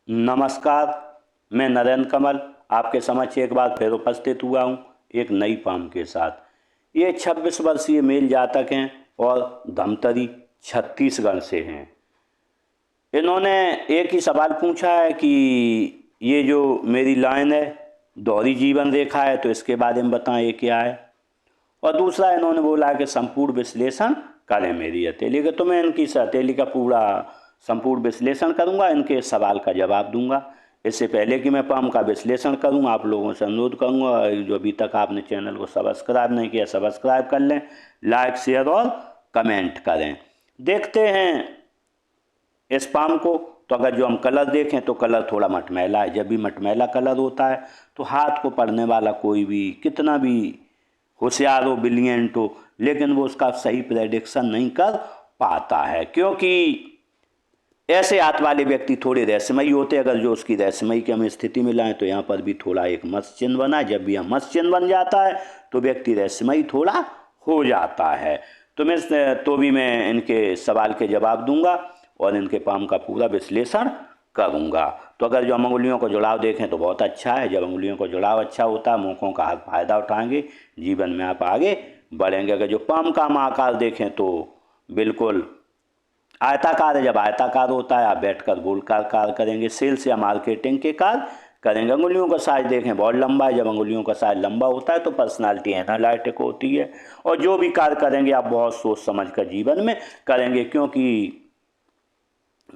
नमस्कार। मैं नरेंद्र कमल आपके समक्ष एक बार फिर उपस्थित हुआ हूँ एक नई पाम के साथ। ये 26 वर्षीय मेल जातक हैं और धमतरी छत्तीसगढ़ से हैं। इन्होंने एक ही सवाल पूछा है कि ये जो मेरी लाइन है दोहरी जीवन रेखा है तो इसके बारे में बताएं ये क्या है। और दूसरा इन्होंने बोला कि संपूर्ण विश्लेषण करें मेरी हथेली का। तो मैं इनकी हथेली का पूरा संपूर्ण विश्लेषण करूंगा, इनके सवाल का जवाब दूंगा। इससे पहले कि मैं पाम का विश्लेषण करूं, आप लोगों से अनुरोध करूंगा जो अभी तक आपने चैनल को सब्सक्राइब नहीं किया सब्सक्राइब कर लें, लाइक शेयर और कमेंट करें। देखते हैं इस पाम को। तो अगर जो हम कलर देखें तो कलर थोड़ा मटमैला है। जब भी मटमैला कलर होता है तो हाथ को पढ़ने वाला कोई भी कितना भी होशियार हो, ब्रिलियंट हो, लेकिन वो उसका सही प्रेडिक्शन नहीं कर पाता है, क्योंकि ऐसे हाथ वाले व्यक्ति थोड़े रहस्यमयी होते हैं। अगर जो उसकी रहस्यमयी की हम स्थिति में लाएं तो यहाँ पर भी थोड़ा एक मत्स्य चिन्ह बना है। जब भी हम मत्स्य चिन्ह बन जाता है तो व्यक्ति रहस्यमयी थोड़ा हो जाता है। तो मैं इनके सवाल के जवाब दूंगा और इनके पाम का पूरा विश्लेषण करूंगा। तो अगर जो हम अंगुलियों को जुड़ाव देखें तो बहुत अच्छा है। जब अंगुलियों का जुड़ाव अच्छा होता है, मौकों का फायदा उठाएंगे, जीवन में आप आगे बढ़ेंगे। अगर जो पाम का हम आकार देखें तो बिल्कुल आयताकार है। जब आयताकार होता है आप बैठकर गोलकार कार्य करेंगे, सेल्स या मार्केटिंग के कार्य करेंगे। अंगुलियों का साइज देखें बहुत लंबा है। जब अंगुलियों का साइज लंबा होता है तो पर्सनालिटी एनालिटिक होती है और जो भी कार्य करेंगे आप बहुत सोच समझ कर जीवन में करेंगे, क्योंकि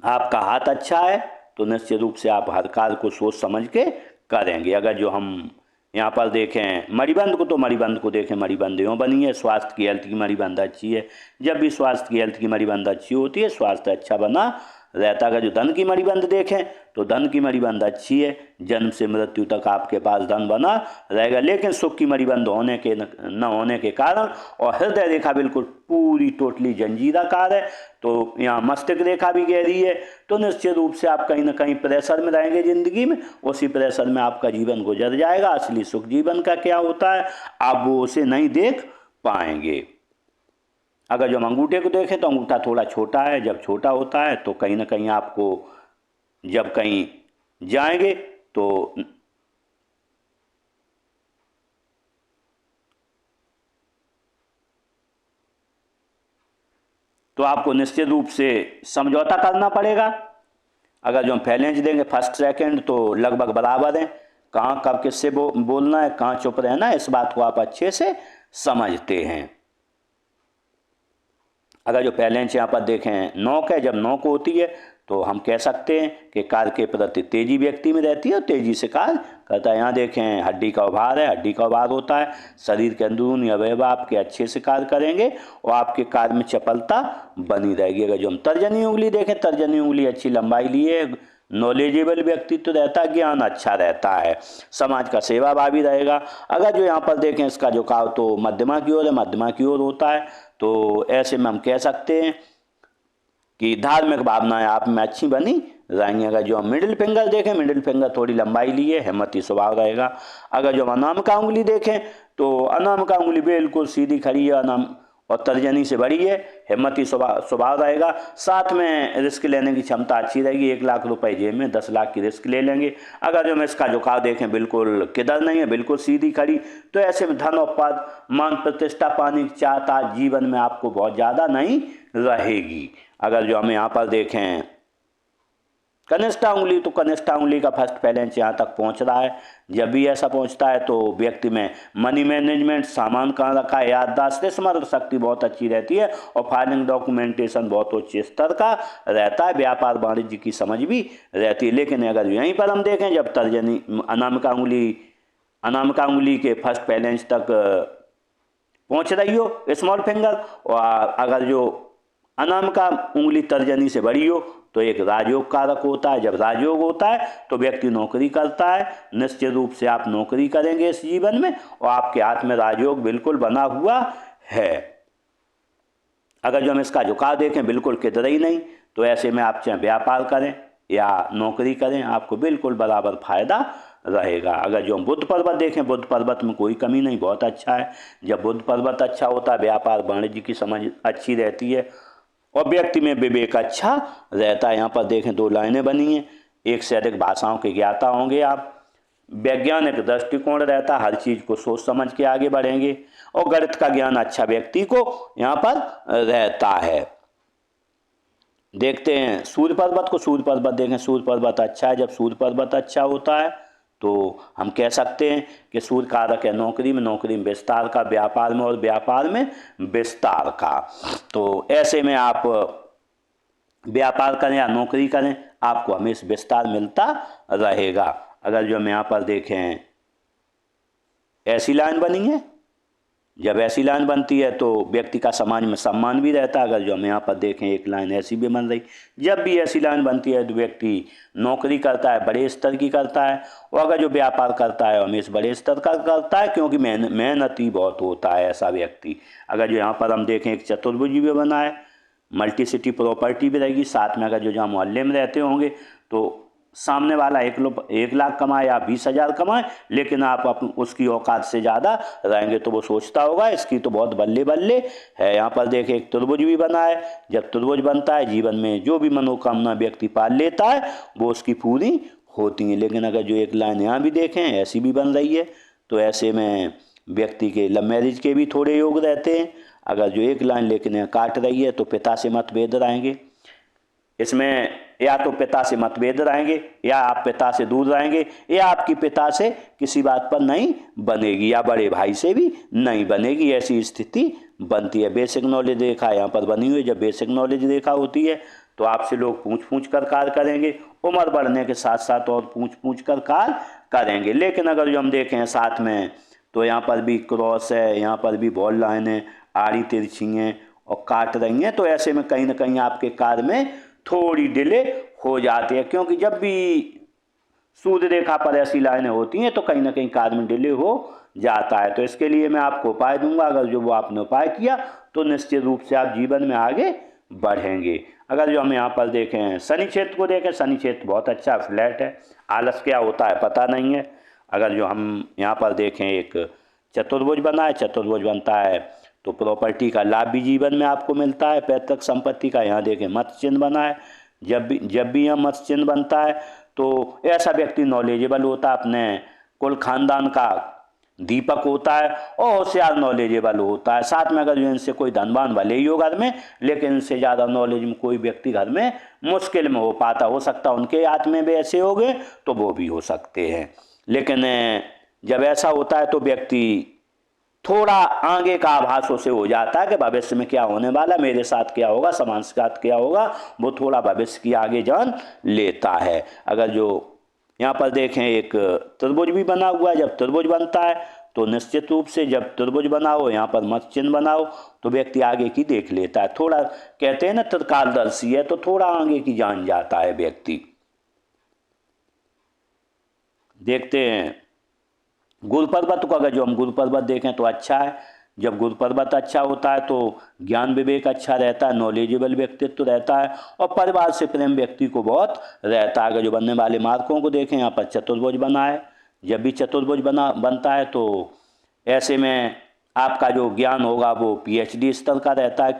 आपका हाथ अच्छा है तो निश्चित रूप से आप हर कार्य को सोच समझ के करेंगे। अगर जो हम यहाँ पर देखें मणिबंध को, तो मणिबंध को देखें, मणिबंध यूँ बनी है। स्वास्थ्य की हेल्थ की मणिबंध अच्छी है। जब भी स्वास्थ्य की हेल्थ की मणिबंध अच्छी होती है स्वास्थ्य अच्छा बना रहता है। जो धन की मणिबंध देखें तो धन की मणिबंध अच्छी है। जन्म से मृत्यु तक आपके पास धन बना रहेगा, लेकिन सुख की मणिबंध न होने के कारण और हृदय रेखा बिल्कुल पूरी टोटली जंजीराकार है, तो यहाँ मस्तिष्क रेखा भी गहरी है। तो निश्चित रूप से आप कहीं ना कहीं प्रेशर में रहेंगे जिंदगी में, उसी प्रेशर में आपका जीवन गुजर जाएगा। असली सुख जीवन का क्या होता है आप वो उसे नहीं देख पाएंगे। अगर जो हम अंगूठे को देखें तो अंगूठा थोड़ा छोटा है। जब छोटा होता है तो कहीं ना कहीं आपको जब कहीं जाएंगे तो आपको निश्चित रूप से समझौता करना पड़ेगा। अगर जो हम फैलेंज देंगे फर्स्ट सेकंड तो लगभग बराबर हैं। कहाँ कब किससे बोलना है, कहाँ चुप रहना है, इस बात को आप अच्छे से समझते हैं। अगर जो फैलेंज यहाँ पर देखें नोक है, जब नोक होती है तो हम कह सकते हैं कि कार्य के प्रति तेजी व्यक्ति में रहती है और तेजी से कार्य करता है। यहाँ देखें हड्डी का उभार है, हड्डी का उभार होता है। शरीर के अंदरूनी अवयव आपके अच्छे से कार्य करेंगे और आपके कार्य में चपलता बनी रहेगी। अगर जो हम तर्जनी उंगली देखें, तर्जनी उंगली अच्छी लंबाई लिए, नॉलेजेबल व्यक्तित्व रहता है, ज्ञान अच्छा रहता है, समाज का सेवाभावी रहेगा। अगर जो यहाँ पर देखें इसका झुकाव तो मध्यमा की ओर है, मध्यमा की ओर होता है, तो ऐसे में हम कह सकते हैं कि धार्मिक भावनाएं आप में अच्छी बनी रहेंगी। अगर जो हम मिडिल फिंगर देखें, मिडिल फिंगर थोड़ी लंबाई लिए हिम्मती स्वभाव रहेगा। अगर जो हम अनामिका उंगली देखें तो अनामिका उंगली बिल्कुल सीधी खड़ी है और तर्जनी से बड़ी है, हिम्मती स्वभाव रहेगा। साथ में रिस्क लेने की क्षमता अच्छी रहेगी। 1 लाख रुपए जेब में 10 लाख की रिस्क ले लेंगे। अगर जो हम इसका झुकाव देखें बिल्कुल किधर नहीं है, बिल्कुल सीधी खड़ी, तो ऐसे में धन और पद मान प्रतिष्ठा पाने की चाहता जीवन में आपको बहुत ज़्यादा नहीं रहेगी। अगर जो हम यहाँ पर देखें कनिष्ठा उंगली, तो कनिष्ठा उंगली का फर्स्ट बैलेंस यहाँ तक पहुँच रहा है। जब भी ऐसा पहुँचता है तो व्यक्ति में मनी मैनेजमेंट, सामान कहाँ रखा है, याददाश्त, स्मरण शक्ति बहुत अच्छी रहती है और फाइलिंग डॉक्यूमेंटेशन बहुत उच्च स्तर का रहता है। व्यापार वाणिज्य की समझ भी रहती है। लेकिन अगर यहीं पर हम देखें जब तर्जनी अनामिका उंगली के फर्स्ट बैलेंस तक पहुँच रही हो स्मॉल फिंगर, और अगर जो अनामिका उंगली तर्जनी से बड़ी हो तो एक राजयोग कारक होता है। जब राजयोग होता है तो व्यक्ति नौकरी करता है। निश्चित रूप से आप नौकरी करेंगे इस जीवन में और आपके हाथ में राजयोग बिल्कुल बना हुआ है। अगर जो हम इसका झुकाव देखें बिल्कुल किधर ही नहीं, तो ऐसे में आप चाहे व्यापार करें या नौकरी करें आपको बिल्कुल बराबर फायदा रहेगा। अगर जो हम बुध पर्वत देखें, बुध पर्वत में कोई कमी नहीं, बहुत अच्छा है। जब बुध पर्वत अच्छा होता है व्यापार वाणिज्य की समझ अच्छी रहती है और व्यक्ति में विवेक अच्छा रहता है। यहाँ पर देखें 2 लाइनें बनी हैं। एक से अधिक भाषाओं के ज्ञाता होंगे आप। वैज्ञानिक दृष्टिकोण रहता, हर चीज को सोच समझ के आगे बढ़ेंगे। और गणित का ज्ञान अच्छा व्यक्ति को यहाँ पर रहता है। देखते हैं सूर्य पर्वत को। सूर्य पर्वत देखें, सूर्य पर्वत अच्छा है। जब सूर्य पर्वत अच्छा होता है तो हम कह सकते हैं कि सूर्य कारक है नौकरी में, नौकरी में विस्तार का, व्यापार में और व्यापार में विस्तार का। तो ऐसे में आप व्यापार करें या नौकरी करें, आपको हमेशा विस्तार मिलता रहेगा। अगर जो हम यहाँ पर देखें ऐसी लाइन बनी है, जब ऐसी लाइन बनती है तो व्यक्ति का समाज में सम्मान भी रहता है। अगर जो हम यहाँ पर देखें एक लाइन ऐसी भी बन रही, जब भी ऐसी लाइन बनती है तो व्यक्ति नौकरी करता है, बड़े स्तर की करता है। और अगर जो व्यापार करता है हमेशा बड़े स्तर का करता है, क्योंकि मेहनती बहुत होता है ऐसा व्यक्ति। अगर जो यहाँ पर हम देखें एक चतुर्भुज भी बना है, मल्टी सिटी प्रॉपर्टी भी रहेगी साथ में। अगर जो जहाँ मोहल्ले में रहते होंगे तो सामने वाला 1 लाख कमाए या 20,000 कमाए, लेकिन आप उसकी औकात से ज़्यादा रहेंगे तो वो सोचता होगा इसकी तो बहुत बल्ले बल्ले है। यहाँ पर देखें एक त्रिभुज भी बना है। जब त्रिभुज बनता है जीवन में जो भी मनोकामना व्यक्ति पाल लेता है वो उसकी पूरी होती है। लेकिन अगर जो एक लाइन यहाँ भी देखें ऐसी भी बन रही है तो ऐसे में व्यक्ति के लव मैरिज के भी थोड़े योग रहते हैं। अगर जो एक लाइन लेकिन यहाँ काट रही है तो पिता से मतभेद रहेंगे। इसमें या तो पिता से मतभेद रहेंगे, या आप पिता से दूर रहेंगे, या आपकी पिता से किसी बात पर नहीं बनेगी, या बड़े भाई से भी नहीं बनेगी। ऐसी स्थिति बनती है। बेसिक नॉलेज रेखा यहाँ पर बनी हुई है। जब बेसिक नॉलेज रेखा होती है तो आपसे लोग पूछ कर कार्य करेंगे। उम्र बढ़ने के साथ साथ और पूछ कर कार्य करेंगे। लेकिन अगर जो हम देखें साथ में तो यहाँ पर भी क्रॉस है, यहाँ पर भी बॉल लाइन है, आड़ी तिरछी हैं और काट रही हैं। तो ऐसे में कहीं ना कहीं आपके कार्य में थोड़ी डिले हो जाती है, क्योंकि जब भी सूर्य रेखा पर ऐसी लाइनें होती हैं तो कहीं ना कहीं कार्य में डिले हो जाता है। तो इसके लिए मैं आपको उपाय दूंगा। अगर जो वो आपने उपाय किया तो निश्चित रूप से आप जीवन में आगे बढ़ेंगे। अगर जो हम यहाँ पर देखें शनि क्षेत्र को देखें, शनि क्षेत्र बहुत अच्छा फ्लैट है। आलस क्या होता है पता नहीं है। अगर जो हम यहाँ पर देखें एक चतुर्भुज बना है, चतुर्भुज बनता है तो प्रॉपर्टी का लाभ भी जीवन में आपको मिलता है। पैतृक संपत्ति का यहाँ देखें मत्स्य चिन्ह बना है। जब भी यहाँ मत्स्य चिन्ह बनता है तो ऐसा व्यक्ति नॉलेजेबल होता है, अपने कुल खानदान का दीपक होता है और होशियार नॉलेजेबल होता है। साथ में अगर जो इनसे कोई धनवान भले ही हो घर में, लेकिन इनसे ज़्यादा नॉलेज में कोई व्यक्ति घर में मुश्किल में हो पाता। हो सकता है उनके हाथ में भी ऐसे हो गए तो वो भी हो सकते हैं। लेकिन जब ऐसा होता है तो व्यक्ति थोड़ा आगे का आभास उसे हो जाता है कि भविष्य में क्या होने वाला, मेरे साथ क्या होगा, समाज के साथ क्या होगा। वो थोड़ा भविष्य की आगे जान लेता है। अगर जो यहाँ पर देखें एक त्रिभुज भी बना हुआ है, जब त्रिभुज बनता है तो निश्चित रूप से जब त्रिभुज बनाओ यहाँ पर मत्स्य चिन्ह बनाओ तो व्यक्ति आगे की देख लेता है। थोड़ा कहते हैं ना त्रिकालदर्शी है, तो थोड़ा आगे की जान जाता है व्यक्ति। देखते हैं गुरु पर्वत को। अगर जो हम गुरु पर्वत देखें तो अच्छा है। जब गुरु पर्वत अच्छा होता है तो ज्ञान विवेक अच्छा रहता है, नॉलेजेबल व्यक्तित्व रहता है और परिवार से प्रेम व्यक्ति को बहुत रहता है। अगर जो बनने वाले मार्कों को देखें, यहाँ पर चतुर्भुज बना है। जब भी चतुर्भुज बनता है तो ऐसे में आपका जो ज्ञान होगा वो PhD स्तर का रहता है,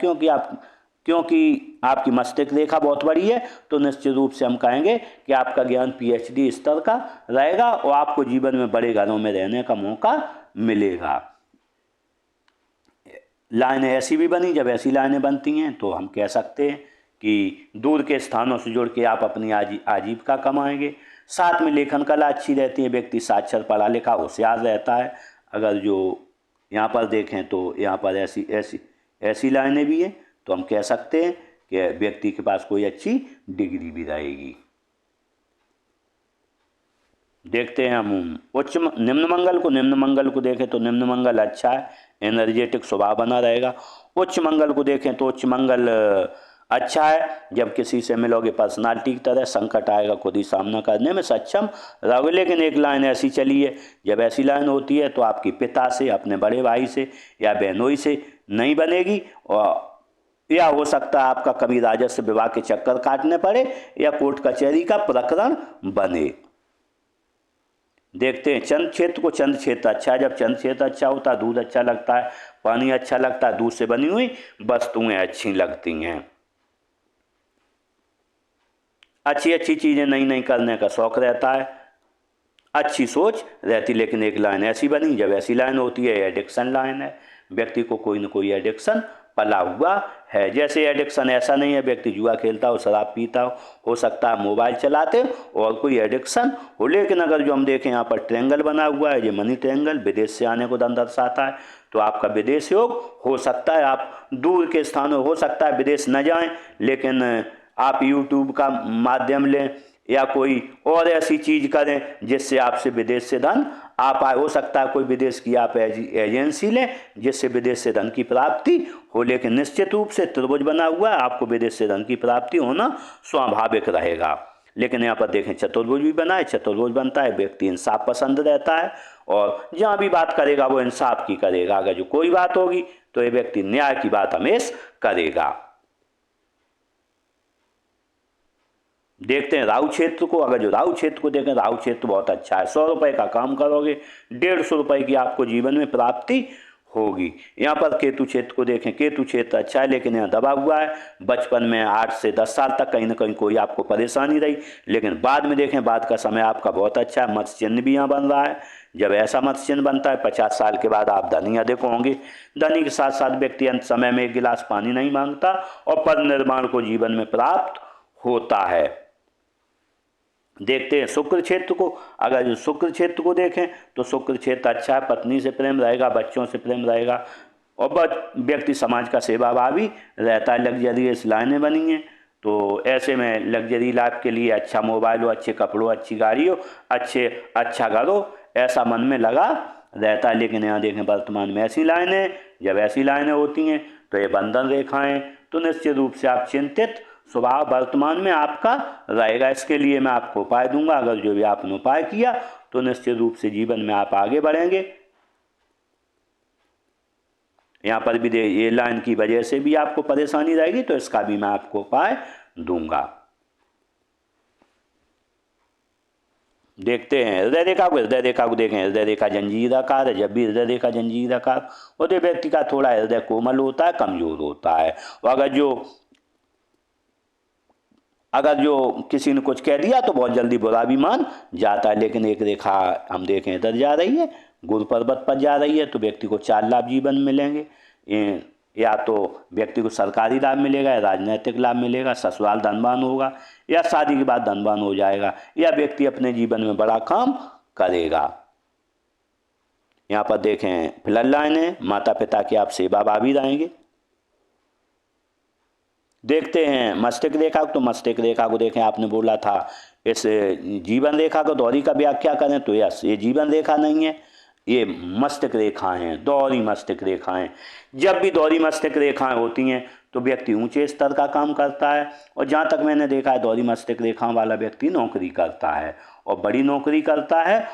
क्योंकि आपकी मस्तिष्क रेखा बहुत बड़ी है। तो निश्चित रूप से हम कहेंगे कि आपका ज्ञान PhD स्तर का रहेगा और आपको जीवन में बड़े घरों में रहने का मौका मिलेगा। लाइनें ऐसी भी बनी, जब ऐसी लाइनें बनती हैं तो हम कह सकते हैं कि दूर के स्थानों से जुड़ के आप अपनी आजीविका कमाएंगे। साथ में लेखन कला अच्छी रहती है, व्यक्ति साक्षर पढ़ा लिखा होशियार रहता है। अगर जो यहाँ पर देखें तो यहाँ पर ऐसी लाइनें भी हैं तो हम कह सकते हैं कि व्यक्ति के पास कोई अच्छी डिग्री भी रहेगी। देखते हैं हम निम्न मंगल को देखें तो निम्न मंगल अच्छा है, एनर्जेटिक स्वभाव बना रहेगा। उच्च मंगल को देखें तो उच्च मंगल अच्छा है। जब किसी से मिलोगे पर्सनालिटी की तरह, संकट आएगा खुद ही सामना करने में सक्षम रहोगे। लेकिन एक लाइन ऐसी चली है, जब ऐसी लाइन होती है तो आपके पिता से, अपने बड़े भाई से या बहनोई से नहीं बनेगी, और या हो सकता है आपका कभी राजस्व विभाग के चक्कर काटने पड़े या कोर्ट कचहरी का प्रकरण बने। देखते हैं चंद्र क्षेत्र को। चंद्र क्षेत्र अच्छा है। जब चंद्र क्षेत्र अच्छा होता है दूध अच्छा लगता है, पानी अच्छा लगता है, दूध से बनी हुई वस्तुएं अच्छी लगती हैं। अच्छी अच्छी चीज़ें नई नई करने का शौक़ रहता है, अच्छी सोच रहती। लेकिन एक लाइन ऐसी बनी, जब ऐसी लाइन होती है, एडिक्शन लाइन है, व्यक्ति को कोई ना कोई एडिक्शन पला हुआ है। जैसे एडिक्शन ऐसा नहीं है व्यक्ति जुआ खेलता हो, शराब पीता हो सकता है मोबाइल चलाते और कोई एडिक्शन हो। लेकिन अगर जो हम देखें यहाँ पर ट्रायंगल बना हुआ है, ये मनी ट्रायंगल विदेश से आने को दर्शाता है, तो आपका विदेश योग हो सकता है। आप दूर के स्थानों, हो सकता है विदेश न जाएं, लेकिन आप यूट्यूब का माध्यम लें या कोई और ऐसी चीज़ करें जिससे आपसे विदेश से धन आ पाए। हो सकता है कोई विदेश की आप एजेंसी लें जिससे विदेश से धन की प्राप्ति हो। लेकिन निश्चित रूप से त्रिभुज बना हुआ है, आपको विदेश से धन की प्राप्ति होना स्वाभाविक रहेगा। लेकिन यहाँ पर देखें चतुर्भुज भी बना है, चतुर्भुज बनता है, व्यक्ति इंसाफ पसंद रहता है और जहाँ भी बात करेगा वो इंसाफ की करेगा। अगर जो कोई बात होगी तो ये व्यक्ति न्याय की बात हमेशा करेगा। देखते हैं राहु क्षेत्र को। अगर जो राहु क्षेत्र को देखें, राहु क्षेत्र बहुत अच्छा है। 100 रुपये का काम करोगे, 150 रुपये की आपको जीवन में प्राप्ति होगी। यहाँ पर केतु क्षेत्र को देखें, केतु क्षेत्र अच्छा है लेकिन यहाँ दबा हुआ है। बचपन में 8 से 10 साल तक कहीं ना कहीं कोई आपको परेशानी रही, लेकिन बाद में देखें, बाद का समय आपका बहुत अच्छा है। मत्स्य चिन्ह भी यहाँ बन रहा है। जब ऐसा मत्स्य चिन्ह बनता है 50 साल के बाद आप धनी अधिक होंगे। धनी के साथ साथ व्यक्ति अंत समय में 1 गिलास पानी नहीं मांगता और पद निर्माण को जीवन में प्राप्त होता है। देखते हैं शुक्र क्षेत्र को। अगर जो शुक्र क्षेत्र को देखें तो शुक्र क्षेत्र अच्छा है। पत्नी से प्रेम रहेगा, बच्चों से प्रेम रहेगा और व्यक्ति समाज का सेवाभावी रहता है। लग्जरियस लाइनें बनी हैं, तो ऐसे में लग्जरी लाइफ के लिए अच्छा मोबाइल हो, अच्छे कपड़ों, अच्छी गाड़ी हो, अच्छा घर हो, ऐसा मन में लगा रहता है। लेकिन यहाँ देखें वर्तमान में ऐसी लाइनें, जब ऐसी लाइनें होती हैं तो ये बंधन रेखाएं, तो निश्चित रूप से आप चिंतित स्वभाव वर्तमान में आपका रहेगा। इसके लिए मैं आपको उपाय दूंगा। अगर जो भी आपने उपाय किया तो निश्चित रूप से जीवन में आप आगे बढ़ेंगे। यहाँ पर भी ये लाइन की वजह से भी आपको परेशानी रहेगी, तो इसका भी मैं आपको उपाय दूंगा। देखते हैं हृदय रेखा को। हृदय रेखा को देखें, हृदय रेखा जंजीराकार है। जब भी हृदय रेखा जंजीराकार होते व्यक्ति का थोड़ा हृदय कोमल होता है, कमजोर होता है। और अगर जो किसी ने कुछ कह दिया तो बहुत जल्दी बुरा भी मान जाता है। लेकिन एक रेखा हम देखें इधर जा रही है, गुरु पर्वत पर जा रही है, तो व्यक्ति को 4 लाभ जीवन में मिलेंगे। या तो व्यक्ति को सरकारी लाभ मिलेगा, या राजनीतिक लाभ मिलेगा, ससुराल धनवान होगा, या शादी के बाद धनवान हो जाएगा, या व्यक्ति अपने जीवन में बड़ा काम करेगा। यहाँ पर देखें फिलहाल लाइन है, माता पिता की आप सेवाभावी रहेंगे। देखते हैं मस्तिष्क रेखा। तो मस्तिष्क रेखा को देखें, आपने बोला था इस जीवन रेखा को दोहरी का व्याख्या करें, तो यस, ये जीवन रेखा नहीं है, ये मस्तिष्क रेखाएं हैं, दोहरी मस्तिष्क रेखाएं। जब भी दोहरी मस्तिष्क रेखाएं होती हैं तो व्यक्ति ऊंचे स्तर का काम करता है। और जहाँ तक मैंने देखा है, दोहरी मस्तिष्क रेखाओं वाला व्यक्ति नौकरी करता है और बड़ी नौकरी करता है।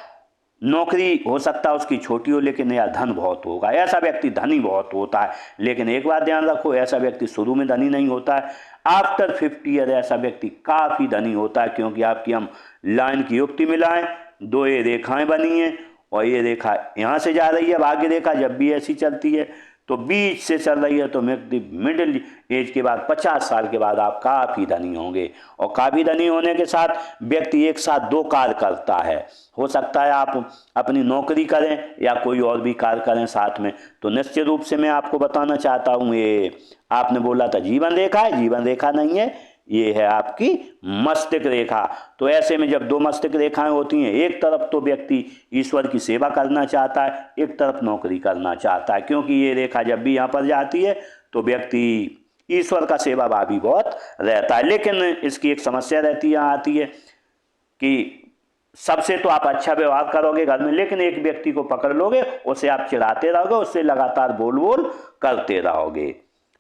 नौकरी हो सकता है उसकी छोटी हो, लेकिन यार धन बहुत होगा। ऐसा व्यक्ति धनी बहुत होता है। लेकिन एक बात ध्यान रखो, ऐसा व्यक्ति शुरू में धनी नहीं होता है। आफ्टर 50 ईयर ऐसा व्यक्ति काफ़ी धनी होता है, क्योंकि आपकी हम लाइन की युक्ति मिलाएं, 2 ये रेखाएं बनी हैं और ये रेखा यहाँ से जा रही है भाग्य रेखा। जब भी ऐसी चलती है तो बीच से चल रही है, तो मिडिल एज के बाद 50 साल के बाद आप काफ़ी धनी होंगे। और काफ़ी धनी होने के साथ व्यक्ति एक साथ 2 कार्य करता है। हो सकता है आप अपनी नौकरी करें या कोई और भी कार्य करें साथ में। तो निश्चित रूप से मैं आपको बताना चाहता हूँ, ये आपने बोला था जीवन रेखा है, जीवन रेखा नहीं है, ये है आपकी मस्तिष्क रेखा। तो ऐसे में जब 2 मस्तिष्क रेखाएं होती हैं, एक तरफ तो व्यक्ति ईश्वर की सेवा करना चाहता है, एक तरफ नौकरी करना चाहता है। क्योंकि ये रेखा जब भी यहाँ पर जाती है तो व्यक्ति ईश्वर का सेवाभावी बहुत रहता है। लेकिन इसकी एक समस्या रहती है, आती है कि सबसे तो आप अच्छा व्यवहार करोगे घर में, लेकिन एक व्यक्ति को पकड़ लोगे, उसे आप चिढ़ाते रहोगे, उससे लगातार बोल करते रहोगे।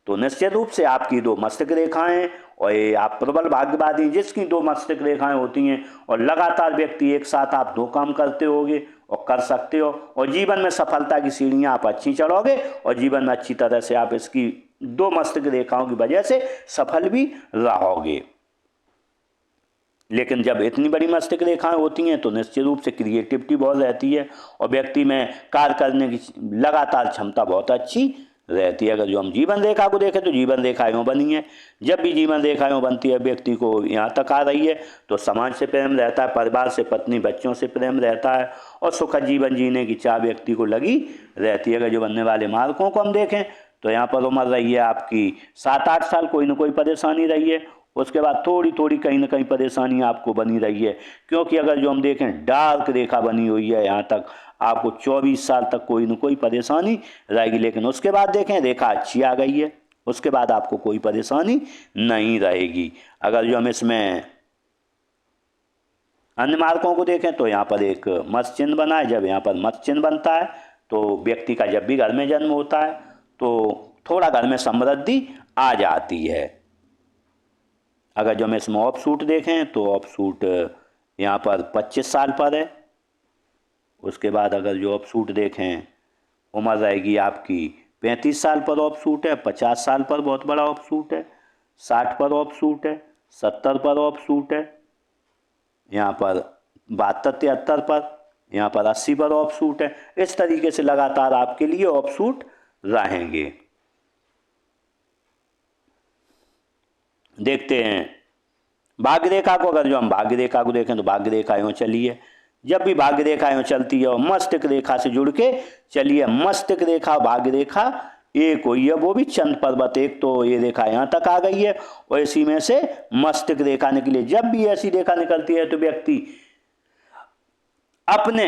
तो निश्चित रूप से आपकी 2 मस्तिष्क रेखाएं और ये आप प्रबल भाग्यवादी, जिसकी 2 मस्तिष्क रेखाएं होती हैं और लगातार व्यक्ति एक साथ आप 2 काम करते होगे और कर सकते हो, और जीवन में सफलता की सीढ़ियां आप अच्छी चढ़ोगे और जीवन में अच्छी तरह से आप इसकी 2 मस्तिष्क रेखाओं की वजह से सफल भी रहोगे। लेकिन जब इतनी बड़ी मस्तिष्क रेखाएं होती हैं तो निश्चित रूप से क्रिएटिविटी बहुत रहती है और व्यक्ति में कार्य करने की लगातार क्षमता बहुत अच्छी रहती है। अगर जो हम जीवन रेखा को देखें तो जीवन रेखा यूँ बनी है। जब भी जीवन रेखा यूँ बनती है, व्यक्ति को यहाँ तक आ रही है तो समाज से प्रेम रहता है, परिवार से, पत्नी बच्चों से प्रेम रहता है और सुखद जीवन जीने की चाह व्यक्ति को लगी रहती है। अगर जो बनने वाले मार्कों को हम देखें तो यहाँ पर उम्र रही है आपकी 7-8 साल, कोई ना कोई परेशानी रही है। उसके बाद थोड़ी थोड़ी कहीं ना कहीं परेशानी आपको बनी रही है, क्योंकि अगर जो हम देखें डार्क रेखा बनी हुई है यहाँ तक, आपको 24 साल तक कोई ना कोई परेशानी रहेगी। लेकिन उसके बाद देखें रेखा अच्छी आ गई है, उसके बाद आपको कोई परेशानी नहीं रहेगी। अगर जो हम इसमें अन्य मार्कों को देखें तो यहाँ पर एक मत्स्य चिन्ह बना है। जब यहाँ पर मत्स्य चिन्ह बनता है तो व्यक्ति का जब भी घर में जन्म होता है तो थोड़ा घर में समृद्धि आ जाती है। अगर जो हम इसमें ऑफ सूट देखें तो ऑफ सूट यहाँ पर 25 साल पर है। उसके बाद अगर जो ऑफ सूट देखें उम्र रहेगी आपकी 35 साल पर ऑफ सूट है, 50 साल पर बहुत बड़ा ऑफ सूट है, 60 पर ऑफ सूट है, 70 पर ऑफ सूट है, यहाँ पर 72-73 पर, यहाँ पर 80 पर ऑफ सूट है। इस तरीके से लगातार आपके लिए ऑफ सूट रहेंगे। देखते हैं भाग्य रेखा को। अगर जो हम भाग्य रेखा को देखें तो भाग्य रेखा यूँ चली है। जब भी भाग्य रेखा यूँ चलती है और मस्तिष्क रेखा से जुड़ के चलिए, मस्तिष्क रेखा भाग्य रेखा एक हुई है, वो भी चंद पर्वत। एक तो ये रेखा यहाँ तक आ गई है और इसी में से मस्तिष्क रेखा निकली। जब भी ऐसी रेखा निकलती है तो व्यक्ति अपने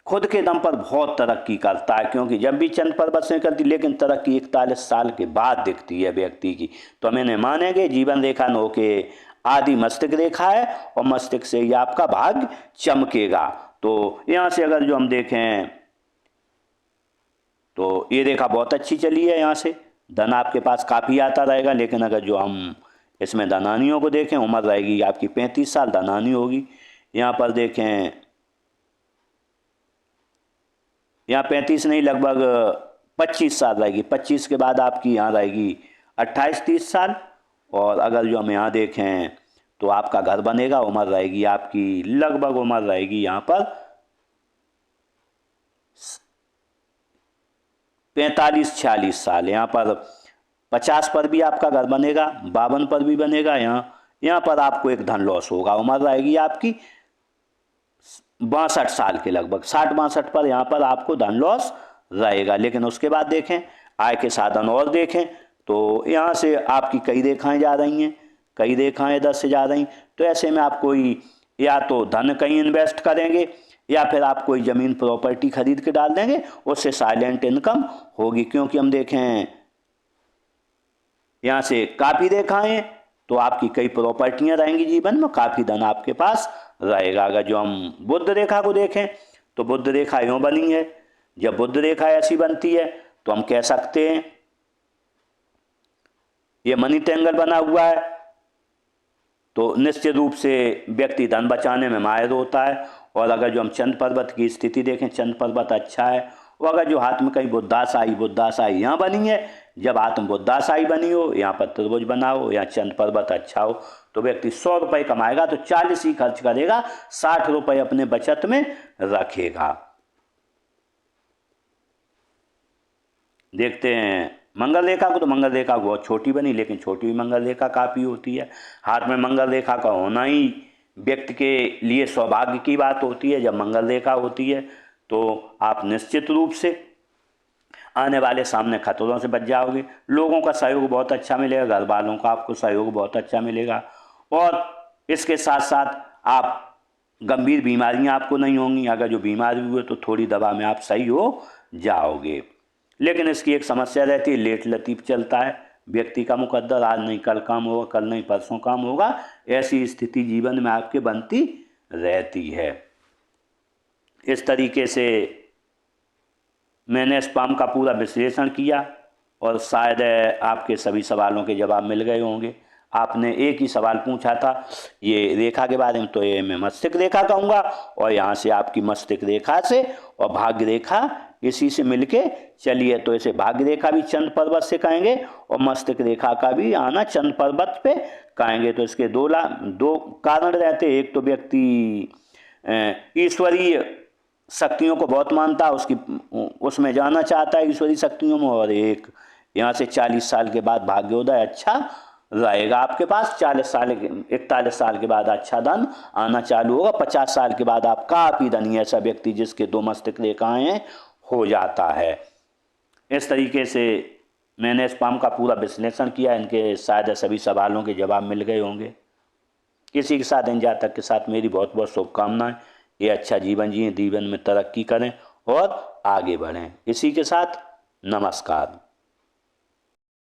खुद के दम पर बहुत तरक्की करता है, क्योंकि जब भी चंद पर्वत से निकलती, लेकिन तरक्की 41 साल के बाद दिखती है व्यक्ति की। तो हम इन्हें मानेंगे जीवन रेखा नो के आदि मस्तिष्क रेखा है और मस्तिष्क से ही आपका भाग्य चमकेगा। तो यहाँ से अगर जो हम देखें तो ये रेखा बहुत अच्छी चली है। यहाँ से धन आपके पास काफ़ी आता रहेगा। लेकिन अगर जो हम इसमें धनानियों को देखें, उम्र रहेगी आपकी 35 साल, धनानी होगी। यहाँ पर देखें, यहाँ 35 नहीं, लगभग 25 साल रहेगी। 25 के बाद आपकी यहाँ रहेगी 28-30 साल। और अगर जो हम यहाँ देखें तो आपका घर बनेगा, उम्र रहेगी आपकी, लगभग उम्र रहेगी यहाँ पर 45-46 साल। यहाँ पर 50 पर भी आपका घर बनेगा, 52 पर भी बनेगा। यहाँ पर आपको एक धन लॉस होगा। उम्र रहेगी आपकी 62 साल के लगभग, 60-62 पर यहाँ पर आपको धन लॉस रहेगा। लेकिन उसके बाद देखें आय के साधन और देखें तो यहाँ से आपकी कई रेखाएं जा रही हैं, कई रेखाएं इधर से जा रही। तो ऐसे में आप कोई या तो धन कहीं इन्वेस्ट करेंगे या फिर आप कोई ज़मीन प्रॉपर्टी खरीद के डाल देंगे, उससे साइलेंट इनकम होगी। क्योंकि हम देखें यहाँ से काफ़ी रेखाएं, तो आपकी कई प्रॉपर्टियाँ रहेंगी जीवन में, काफ़ी धन आपके पास रहेगा। अगर जो हम बुध रेखा को देखें तो बुध रेखा यूँ बनी है। जब बुध रेखा ऐसी बनती है तो हम कह सकते हैं ये मनी ट्रायंगल बना हुआ है, तो निश्चित रूप से व्यक्ति धन बचाने में माहिर होता है। और अगर जो हम चंद पर्वत की स्थिति देखें, चंद पर्वत अच्छा है। और अगर जो हाथ में कहीं बुद्धाशाही यहाँ बनी है, जब हाथ में बुद्धाशाही बनी हो, यहाँ पर त्रिभुज बना हो या चंद पर्वत अच्छा हो, तो व्यक्ति 100 रुपये कमाएगा तो 40 ही खर्च करेगा, 60 रुपये अपने बचत में रखेगा। देखते हैं मंगल रेखा को। तो मंगल रेखा बहुत छोटी बनी, लेकिन छोटी भी मंगल रेखा काफ़ी होती है। हाथ में मंगल रेखा का होना ही व्यक्ति के लिए सौभाग्य की बात होती है। जब मंगल रेखा होती है तो आप निश्चित रूप से आने वाले सामने खतरों से बच जाओगे। लोगों का सहयोग बहुत अच्छा मिलेगा, घर वालों का आपको सहयोग बहुत अच्छा मिलेगा। और इसके साथ साथ आप गंभीर बीमारियां आपको नहीं होंगी। अगर जो बीमारी हुई तो थोड़ी दवा में आप सही हो जाओगे। लेकिन इसकी एक समस्या रहती है, लेट लतीफ़ चलता है व्यक्ति का मुकद्दर। आज नहीं कल काम होगा, कल नहीं परसों काम होगा, ऐसी स्थिति जीवन में आपके बनती रहती है। इस तरीके से मैंने स्पाम का पूरा विश्लेषण किया और शायद आपके सभी सवालों के जवाब मिल गए होंगे। आपने एक ही सवाल पूछा था ये रेखा के बारे में, तो ये मैं मस्तिष्क रेखा कहूँगा। और यहाँ से आपकी मस्तिष्क रेखा से और भाग्य रेखा इसी से मिलके चलिए, तो इसे भाग्य रेखा भी चंद पर्वत से कहेंगे और मस्तिष्क रेखा का भी आना चंद पर्वत पे कहेंगे। तो इसके दो कारण रहते हैं। एक तो व्यक्ति ईश्वरीय शक्तियों को बहुत मानता है, उसमें जाना चाहता है ईश्वरीय शक्तियों में। और एक यहाँ से 40 साल के बाद भाग्योदय अच्छा रहेगा आपके पास। 41 साल के बाद अच्छा धन आना चालू होगा। 50 साल के बाद आप काफ़ी धनी ऐसा व्यक्ति जिसके 2 मस्तिष्क रेखाएं हैं हो जाता है। इस तरीके से मैंने इस पाम का पूरा विश्लेषण किया। इनके शायद सभी सवालों के जवाब मिल गए होंगे। किसी के साथ इन जातक के साथ मेरी बहुत बहुत शुभकामनाएं। ये अच्छा जीवन जिए, जीवन में तरक्की करें और आगे बढ़ें। इसी के साथ नमस्कार।